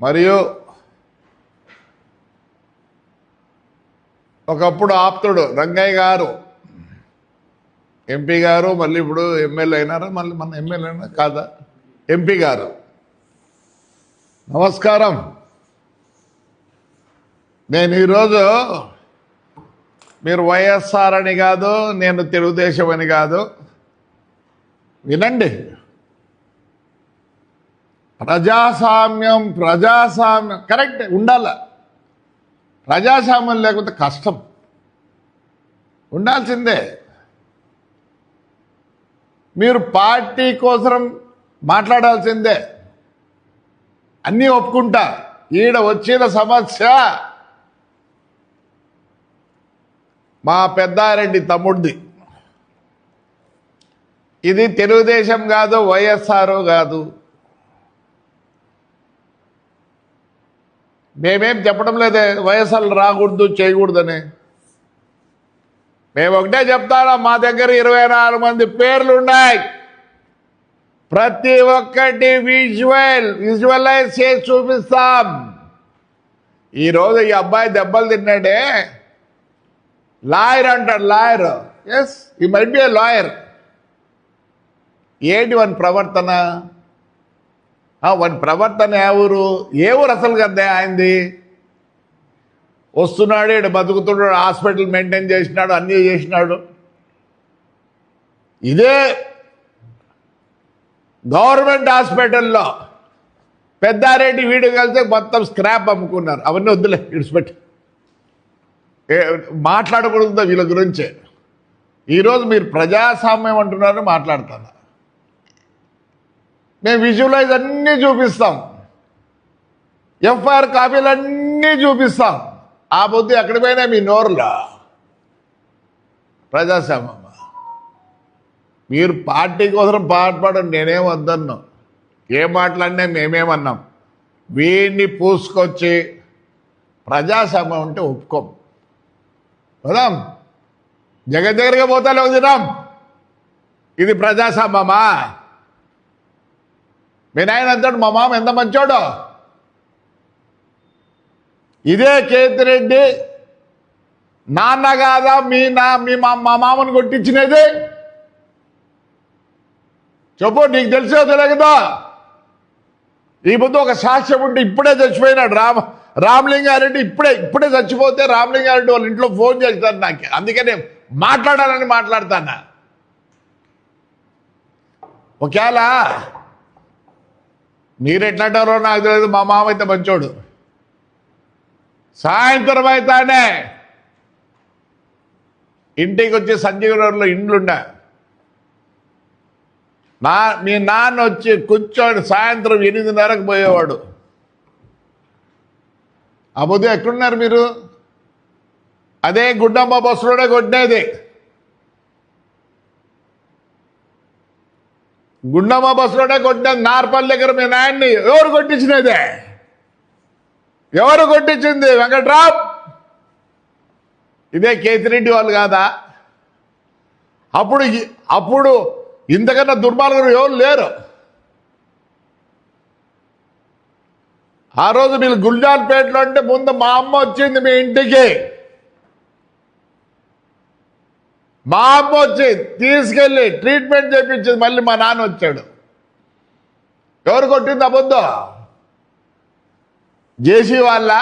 మరియు ఒకప్పుడు ఆప్తుడు రంగయ్య గారు ఎంపీ గారు, మళ్ళీ ఇప్పుడు ఎమ్మెల్యే అయినారా, మళ్ళీ మన ఎమ్మెల్యే అయినా కాదా, ఎంపీ గారు, నమస్కారం. నేను ఈరోజు మీరు వైఎస్ఆర్ అని కాదు, నేను తెలుగుదేశం అని కాదు, వినండి. ప్రజాస్వామ్యం కరెక్ట్ ఉండాల. ప్రజాస్వామ్యం లేకపోతే కష్టం, ఉండాల్సిందే. మీరు పార్టీ కోసం మాట్లాడాల్సిందే, అన్నీ ఒప్పుకుంటా. ఈడ వచ్చిన సమస్య మా పెద్దారెడ్డి తమ్ముడిది. ఇది తెలుగుదేశం కాదు, వైఎస్ఆర్ కాదు. మేమేం చెప్పడం లేదే వైఎస్ఆర్ రాకూడదు చేయకూడదని. మేము ఒకటే చెప్తాను, మా దగ్గర 24 మంది పేర్లు ఉన్నాయి. ప్రతి ఒక్కటి విజువలైజ్ చేసి చూపిస్తాం. ఈరోజు ఈ అబ్బాయి దెబ్బలు తిన్నాడే, లాయర్ అంటాడు. Lawyer, yes, he might be A lawyer. ఏంటి వాని ప్రవర్తన? వాని ప్రవర్తన ఏ ఊరు అసలు కదా ఆయనది? వస్తున్నాడు, ఇక్కడ బతుకుతున్నాడు, హాస్పిటల్ మెయింటైన్ చేసినాడు, అన్నీ చేసినాడు. ఇదే గవర్నమెంట్ హాస్పిటల్లో పెద్దారెడ్డి వీడు కలిసి మొత్తం స్క్రాప్ అమ్ముకున్నారు. అవన్నీ వద్దులే, ఇడిచిపెట్టి మాట్లాడకూడదు వీళ్ళ గురించే. ఈరోజు మీరు ప్రజాస్వామ్యం అంటున్నారు, మాట్లాడతాను. మేము విజువలైజ్ అన్నీ చూపిస్తాం, ఎఫ్ఐఆర్ కాపీలు అన్నీ చూపిస్తాం. ఆ బుద్ధి ఎక్కడి పోయినా మీ నోరులో. ప్రజాస్వామ్యం మీరు పార్టీ కోసం పాటుపడండి, నేనేం వద్దన్నాం. ఏం మాట్లాడినా మేమేమన్నాం, వీడిని పూసుకొచ్చి ప్రజాస్వామ్యం అంటే ఒప్పుకోం. పోదాం, దగ్గరగా పోతాలే వదినాం. ఇది ప్రజాస్వామ్యమా? మీ నాయన అంటాడు, మా మామ ఎంత మంచోడో. ఇదే కేతిరెడ్డి నాన్న కాదా మీ మా మామను కొట్టించినది? చెప్పు, నీకు తెలిసో తెలియదా? ఈ ముందు ఒక సాక్ష్యం ఉంటే ఇప్పుడే చచ్చిపోయినాడు రామలింగారెడ్డి. ఇప్పుడే చచ్చిపోతే రామలింగారెడ్డి వాళ్ళ ఇంట్లో ఫోన్ చేస్తారు నాకు. అందుకనే మాట్లాడాలని మాట్లాడతాను. ఒకవేళ మీరెట్లాంటారో నాకు తెలియదు, మా మామ అయితే మంచోడు. సాయంత్రం అయితేనే ఇంటికి వచ్చి సంజీవనగర్లో ఇండ్లుండే మీ నాన్న వచ్చి కూర్చొని సాయంత్రం 8:30కు పోయేవాడు. ఆ పొద్దు ఎక్కడున్నారు మీరు? అదే గుండమ్మ బస్సులోనే కొట్టినది. గుండమ్మ బస్సులోనే కొట్టినది. నార్పల్లి దగ్గర మీ నాయన్ని ఎవరు కొట్టించినదే? ఎవరు కొట్టించింది? వెంకట్రామ్. ఇదే కేతిరెడ్డి వాళ్ళు కాదా? అప్పుడు ఇంతకన్నా దుర్మార్గులు ఎవరు లేరు. ఆ రోజు మీరు గుల్జాల్పేటలో అంటే ముందు మా అమ్మ వచ్చింది మీ ఇంటికి. మా అమ్మ వచ్చి తీసుకెళ్ళి ట్రీట్మెంట్ చేయించింది. మళ్ళీ మా నాన్న వచ్చాడు. ఎవరు కొట్టింది అబద్ధం? జేసీ వాళ్ళ?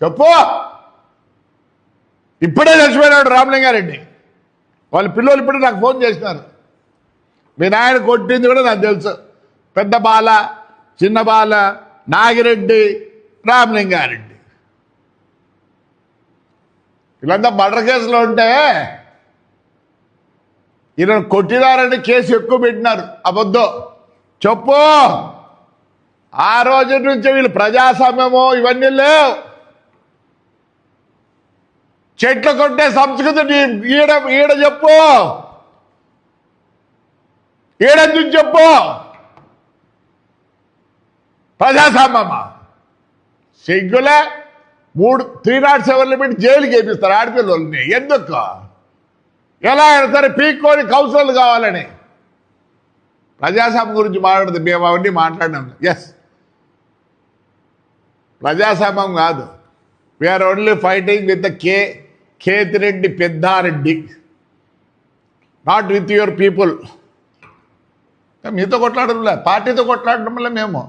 చెప్పు. ఇప్పుడే చచ్చిపోయినాడు రామలింగారెడ్డి. వాళ్ళ పిల్లలు ఇప్పుడే నాకు ఫోన్ చేసినారు. మీ నాయన కొట్టింది కూడా నాకు తెలుసు. పెద్ద బాల, చిన్న బాల, నాగిరెడ్డి, రామలింగారెడ్డి వీళ్ళంతా మర్డర్ కేసులో ఉంటే ఈయన కొట్టినారని కేసు ఎక్కువ పెట్టినారు. అబద్ధం. చెప్పు. ఆ రోజు నుంచి వీళ్ళు ప్రజాస్వామ్యము ఇవన్నీ లేవు. చెట్లు కొట్టే సంస్కృతి ఈడ చెప్పు. ఈడెందుకు చెప్పు. ప్రజాస్వామ్యమా? సిగ్గులే. 307 పెట్టి జైలుకి వేపిస్తారు ఆడపిల్లల్ని. ఎందుకు? ఎలా అయినా సరే పీక్కొని కౌన్సిలర్లు కావాలని. ప్రజాస్వామ్యం గురించి మాట్లాడుతుంది. మేము అవన్నీ మాట్లాడినాం. ఎస్, ప్రజాస్వామ్యం కాదు. We're only fighting with the Kethireddy Peddareddy, not with your people. మీతో కొట్లాడడంలే, పార్టీతో కొట్లాడడంలే. మేము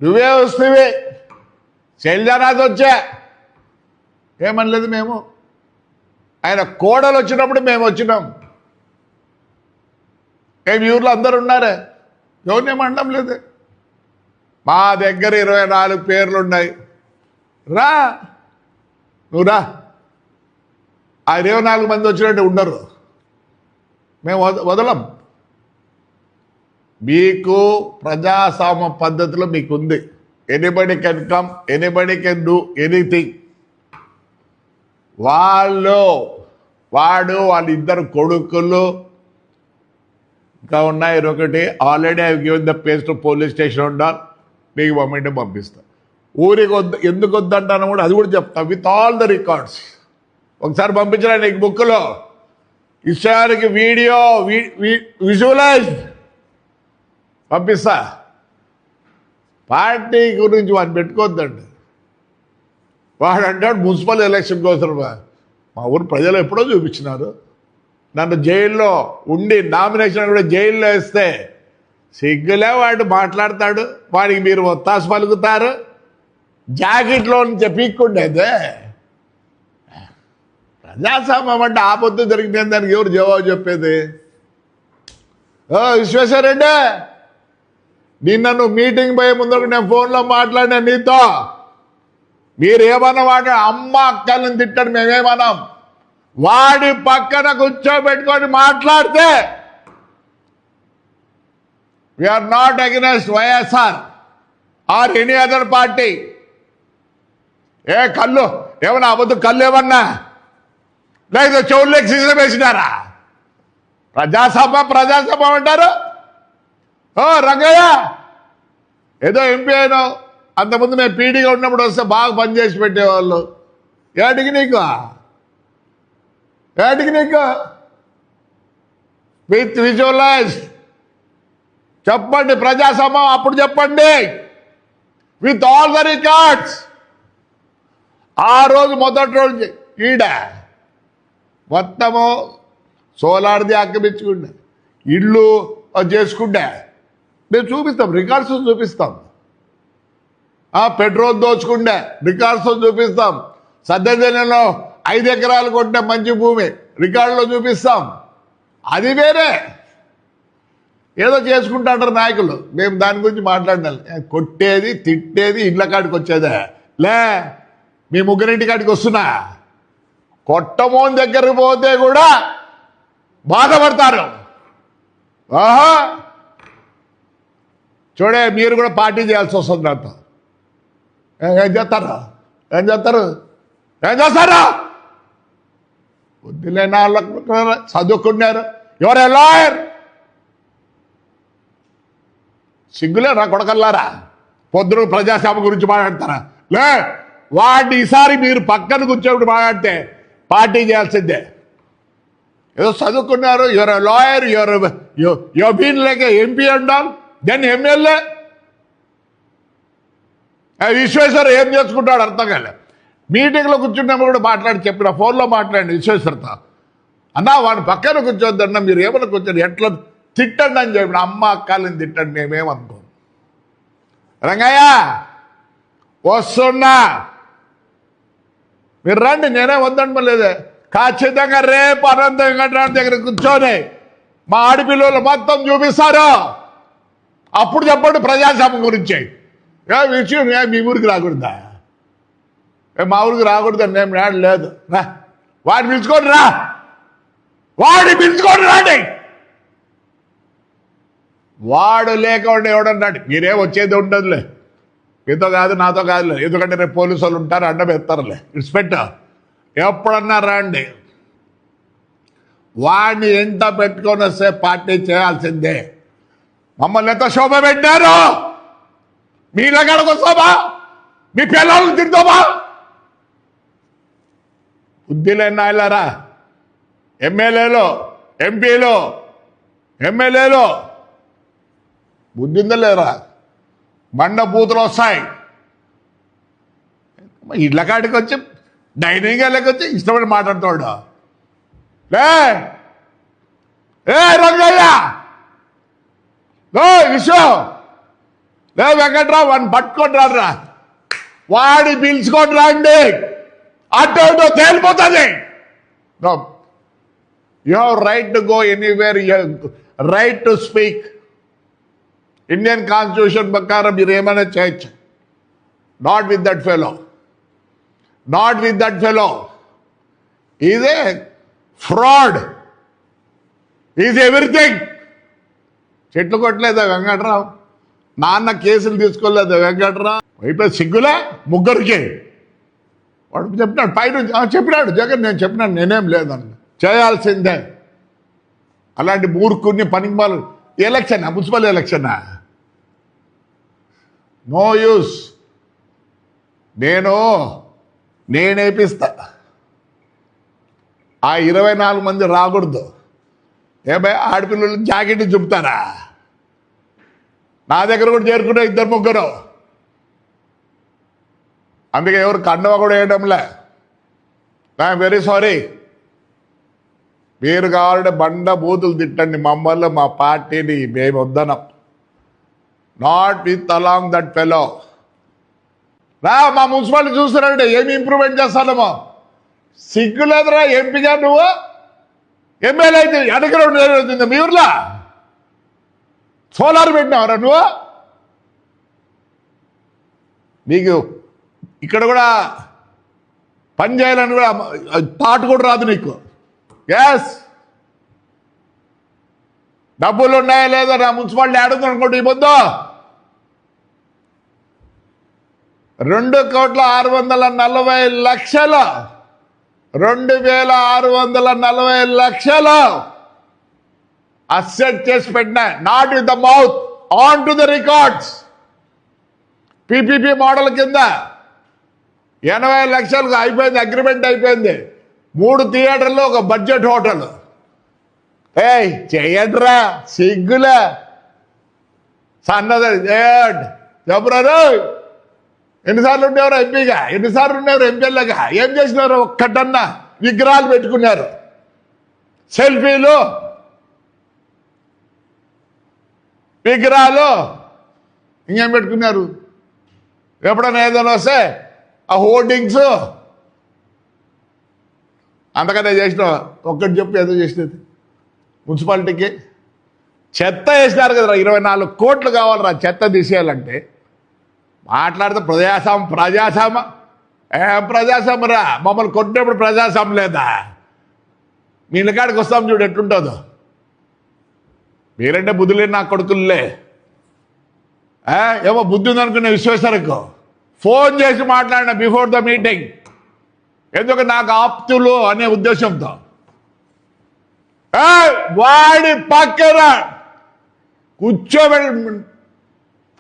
నువ్వే వస్తువే, శైలజానాథ్ వచ్చా ఏమనలేదు మేము. ఆయన కోడలు వచ్చినప్పుడు మేము వచ్చినాం. మీ ఊర్లో అందరు ఉన్నారే, ఎవరినేమనడం లేదు. మా దగ్గర 24 పేర్లు ఉన్నాయి. రా, నువ్వు రా. ఆ 24 మంది వచ్చినట్టు ఉండరు, మేము వదలం. మీకు ప్రజాస్వామ్య పద్ధతిలో మీకు ఉంది. Anybody can come, anybody can do anything. వాడు వాళ్ళిద్దరు కొడుకులు ఇంకా ఉన్నాయి. ఒకటి already I given the face to police station ఉండాలి, మీకు పంపింటే పంపిస్తా. ఊరికి ఎందుకు వద్దంటాను కూడా అది కూడా చెప్తా, విత్ ఆల్ ద రికార్డ్స్. ఒకసారి పంపించిన నీకు బుక్లో ఇష్టానికి వీడియో విజువలైజ్ పంపిస్తా. పార్టీ గురించి వాడిని పెట్టుకోవద్దండి. వాడు అంటాడు మున్సిపల్ ఎలక్షన్ కోసం. మా ఊరు ప్రజలు ఎప్పుడో చూపించినారు. నన్ను జైల్లో ఉండి నామినేషన్ కూడా జైల్లో వేస్తే సిగ్గులే వాడు మాట్లాడతాడు. వాడికి మీరు ఒత్తాసు పలుకుతారు. జాకెట్లో నుంచి పీక్కుండేదే. ప్రజాస్వామ్యం అంటే ఆపొద్దు జరిగితే దానికి ఎవరు జవాబు చెప్పేది? విశ్వేశ్వరరెడ్డి, నిన్న నువ్వు మీటింగ్ పోయే ముందు నేను ఫోన్లో మాట్లాడినా నీతో. మీరేమన్నా వాడు అమ్మ అక్కలను తిట్టాడు, మేమేమన్నాం. వాడి పక్కన కూర్చోబెట్టుకొని మాట్లాడితే we're not against YSR or any other party. కళ్ళు ఏమన్నా అబద్ధ కళ్ళు ఏమన్నా లేదా చెవుల్లోకి సీజన్ వేసినారా? ప్రజాసభ అంటారు. రంగయ్య ఏదో ఎంపీ అయినా, అంతకుముందు మేము పీడీగా ఉన్నప్పుడు వస్తే బాగా పనిచేసి పెట్టేవాళ్ళు. ఏటికి నీకు విత్ విజువలైజ్ చెప్పండి. ప్రజాసభ అప్పుడు చెప్పండి విత్ ఆల్ ద రికార్డ్స్. ఆ రోజు మొదటి రోజు ఈడ మొత్తము సోలార్ది ఆక్రమించుకుంటే ఇళ్ళు చేసుకుంటే మేము చూపిస్తాం, రికార్డ్స్ చూపిస్తాం. పెట్రోల్ దోచుకుంటే రికార్డ్స్ చూపిస్తాం. సద్దెలో 5 ఎకరాలు కొట్టే మంచి భూమి రికార్డులో చూపిస్తాం. అది వేరే ఏదో చేసుకుంటాంటారు నాయకులు. మేము దాని గురించి మాట్లాడాలి. కొట్టేది తిట్టేది ఇళ్ళ కాడికి వచ్చేదే లే. మీ ముగ్గురింటి కాడికి వస్తున్నా, కొట్టమోని దగ్గరికి పోతే కూడా బాధపడతారు. చూడే, మీరు కూడా పార్టీ చేయాల్సి వస్తుంది. నాతో ఏం చేస్తారు? బుద్ధిలేని వాళ్ళకు చదువుకున్నారు. ఎవరే లాయర్? సిగ్గులే నా కొడకల్లారా, పొద్దున ప్రజాస్వామ్యం గురించి మాట్లాడతారా? లే, వాడిని ఈసారి మీరు పక్కన కూర్చోబెట్టి మాట్లాడితే పార్టీ చేయాల్సిందే. ఏదో చదువుకున్నారు, your lawyer, your been like MP అండాల్, దెన్ ఎమ్మెల్యే. విశ్వేశ్వర్ ఏం చేసుకుంటాడు అర్థం కాలే. మీటింగ్లో కూర్చున్నప్పుడు కూడా మాట్లాడి చెప్పిన, ఫోన్లో మాట్లాడండి విశ్వేశ్వర్తో. అన్నా వాడిని పక్కన కూర్చోద్దన్నా, మీరు ఏమైనా కూర్చొని ఎట్లా తిట్టండి అని చెప్పిన. అమ్మ అక్కలని తిట్టండి, మేమేమనుకో. రంగయ్య వస్తున్నా, మీరు రండి, నేనే వద్దనలేదే. ఖచ్చితంగా రేపు అనంత వెంకటరామ దగ్గర కూర్చొని మా ఆడపిల్లలు మొత్తం చూపిస్తారు. అప్పుడు చెప్పండి ప్రజాస్వామ్యం గురించి. విషయం మీ ఊరికి రాకూడదా? మా ఊరికి రాకూడదని నేను లేదు. వాడిని పిలుచుకోండి రా, వాడిని పిలుచుకోండి రండి. వాడు లేకుండా ఎవడన్నాడు. మీరేం వచ్చేది ఉండదులే, మీతో కాదు నాతో కాదులే. ఎందుకంటే రేపు పోలీసు వాళ్ళు ఉంటారు, అడ్డం ఎత్తారులే. It's better. ఎప్పుడన్నా రండి. వాడిని ఎంత పెట్టుకొని వస్తే పార్టీ చేయాల్సిందే. మమ్మల్ని ఎంత శోభ పెట్టారు. మీ దగ్గరకు వస్తామా? మీ పిల్లలను తింటామా? బుద్ధి లేని నాయలారా, ఎమ్మెల్యేలు, ఎంపీలు, ఎమ్మెల్యేలు బుద్ధి ఉందా లేరా? బండ బూతులు వస్తాయి, ఇళ్ళ కాడికి వచ్చి డైనింగ్ హాల్కి వచ్చి ఇష్టపడి మాట్లాడుతాడు. లే ఏ రంగయ్య విషయం లే వెంకట్రావు వాడిని పట్టుకొని రారా, వాడి పిలుచుకొని రండి, అటు ఇటు తేలిపోతుంది. You have right to go anywhere, right to speak. Indian constitution ప్రకారం మీరు ఏమైనా చేయొచ్చు. Not with that fellow, not with that fellow. Is a fraud, is everything. చెట్లు కొట్టలేదా వెంకట్రావు? నాన్న కేసులు తీసుకోలేదా వెంకట్రావు? అయిపోయి సిగ్గులే ముగ్గురికి. వాడు చెప్పినాడు పైనుంచి, చెప్పినాడు జగన్, నేను చెప్పినాను నేనేం లేదన్న, చేయాల్సిందే. అలాంటి మూర్ఖుని పనికిమాలు. ఎలక్షనా, మున్సిపల్ ఎలక్షనా? No use. నేనేపిస్తా. ఆ 24 మంది రాకూడదు. ఏమై ఆడపిల్లలు జాకెట్ చూపుతారా? నా దగ్గర కూడా చేరుకున్నా 2-3. అందుకే ఎవరు కండవ కూడా వేయడంలే. I'm very sorry. మీరు కావాలంటే బండ బూతులు తిట్టండి, మమ్మల్ని మా పార్టీని మేము వద్దనం. Not with along that fellow. మా మున్సిపాలిటీ చూస్తున్నారంటే ఏమి ఇంప్రూవ్మెంట్ చేస్తానమో సిగ్గులేదురా. ఎంపీగా నువ్వు ఎమ్మెల్యే అయితే ఎడగరవుతుంది. మీ ఊర్లో సోలార్ పెట్టినావరా నువ్వు? నీకు ఇక్కడ కూడా పని చేయాలని కూడా థాట్ కూడా రాదు నీకు. ఎస్, డబ్బులు ఉన్నాయా లేదా నా మున్సిపాలిటీ ఆడుతుంది అనుకోండి. ఈ పొద్దు 2,640,00,000 2,640,00,000 అసెట్ చేసి పెట్టినా. Not with the mouth, on to the records. PPP model కింద 80 లక్షలకు అయిపోయింది, అగ్రిమెంట్ అయిపోయింది. 3 థియేటర్లు, ఒక బడ్జెట్ హోటల్. చెయ్యడ్రా సిగ్గులే. సన్నది చెప్పరారు. ఎన్నిసార్లు ఉండేవారు ఎంపీగా, ఎన్నిసార్లు ఉండేవారు ఎంపీలుగా? ఏం చేసినారు? ఒక్కటన్నా విగ్రహాలు పెట్టుకున్నారు, సెల్ఫీలు, విగ్రహాలు, ఇంకేం పెట్టుకున్నారు? ఎప్పుడన్నా ఏదైనా వస్తే ఆ హోర్డింగ్స్. అంతకనే చేసిన ఒక్కటి చెప్పి ఏదో చేసినది మున్సిపాలిటీకి. చెత్త వేసినారు కదరా, 24 కోట్లు కావాలరా చెత్త తీసేయాలంటే. మాట్లాడితే ప్రజాస్వామ్యం ఏం ప్రజాస్వామ్యం రా? మమ్మల్ని కొట్టినప్పుడు ప్రజాస్వామ్యం లేదా? మీ ఇళ్ళకాడికి వస్తాం చూడు ఎట్లుంటుందో. మీరంటే బుద్ధి లేని నా కొడుకుల్లే. ఏమో బుద్ధి ఉందనుకునే విశ్వేశ్వరకు ఫోన్ చేసి మాట్లాడిన బిఫోర్ ద మీటింగ్. ఎందుకు? నాకు ఆప్తులు అనే ఉద్దేశంతో. వాడి పక్కన కూర్చోబెట్టి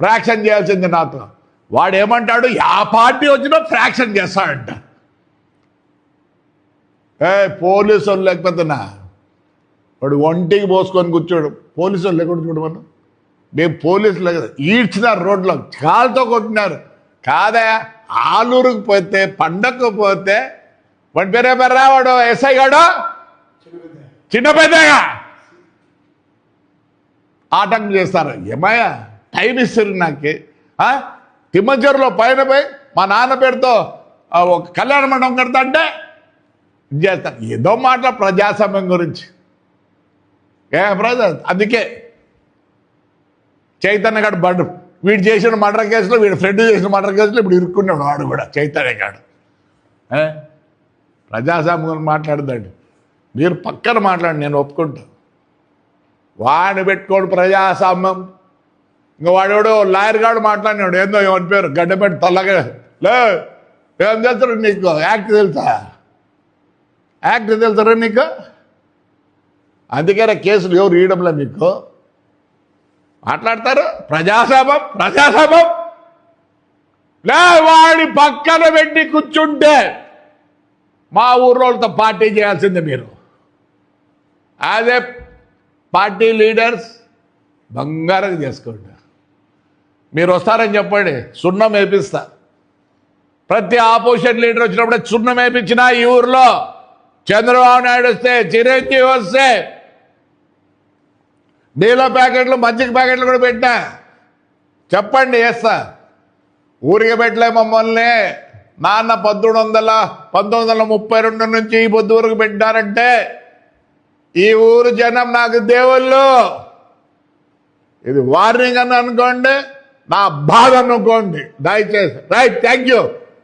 ఫ్రాక్షన్ చేయాల్సింది నాతో. వాడు ఏమంటాడు? ఆ పార్టీ వచ్చినా ఫ్రాక్షన్ చేస్తాడంట. పోలీసు వాళ్ళు లేకపోతే వాడు ఒంటికి పోసుకొని కూర్చోడు. పోలీసు వాళ్ళు లేకుండా చూడమన్నా. మేము పోలీసులు కదా ఈడ్చినారు, రోడ్లో కాలుతో కొట్టినారు. కాదా, ఆలూరుకు పోతే, పండగకు పోతే, వాడి పేరే పేర్రా వాడు ఎస్ఐ గాడు, చిన్న పెద్దగా ఆటంకం చేస్తారు. ఏమయ్యా టైం ఇస్తారు నాకు. తిమ్మచెరులో పైన పోయి మా నాన్న పేరుతో ఒక కళ్యాణ మండపం కడతా అంటే చేస్తారు. ఏదో మాటల ప్రజాస్వామ్యం గురించి. అందుకే చైతన్య గారు వీడు చేసిన మర్డర్ కేసులో, వీడు ఫ్రెండ్ చేసిన మర్డర్ కేసులో ఇప్పుడు ఇరుక్కున్నాడు వాడు కూడా, చైతన్య గారు. ప్రజాస్వామ్యం మాట్లాడదండి. మీరు పక్కన మాట్లాడి, నేను ఒప్పుకుంటా. వాడిని పెట్టుకోడు ప్రజాస్వామ్యం. ఇంకా వాడేవాడు లాయర్ గాడు మాట్లాడినాడు, ఏందో ఏమని పేరు, గడ్డపెట్టి తల్లగా లే ఏం తెలుసు నీకు? యాక్ట్ తెలుసా? యాక్ట్ తెలుసరా నీకు? అందుకనే కేసులు ఎవరు ఇవ్వడంలే మీకు. మాట్లాడతారు ప్రజాస్వామ్యం లే. వాడి పక్కన పెట్టి కూర్చుంటే మా ఊర్లోతో పార్టీ చేయాల్సిందే మీరు. యాజ్ ఏ పార్టీ లీడర్స్ బంగారం చేసుకోండి. మీరు వస్తారని చెప్పండి, సున్నం వేపిస్తా. ప్రతి ఆపోజిషన్ లీడర్ వచ్చినప్పుడే చున్నం వేయించిన ఈ ఊర్లో. చంద్రబాబు నాయుడు వస్తే, చిరంజీవి వస్తే డీలో ప్యాకెట్లు, మజ్జిగ ప్యాకెట్లు కూడా పెట్టా. చెప్పండి, వేస్తా. ఊరికి పెట్టలే మమ్మల్ని. నాన్న 1932 నుంచి ఈ పొద్దు ఊరికి పెట్టారంటే ఈ ఊరు జనం నాకు దేవుళ్ళు. ఇది వార్నింగ్ అని అనుకోండి, నా బాధ అనుకోండి దయచేసి. Right, thank you.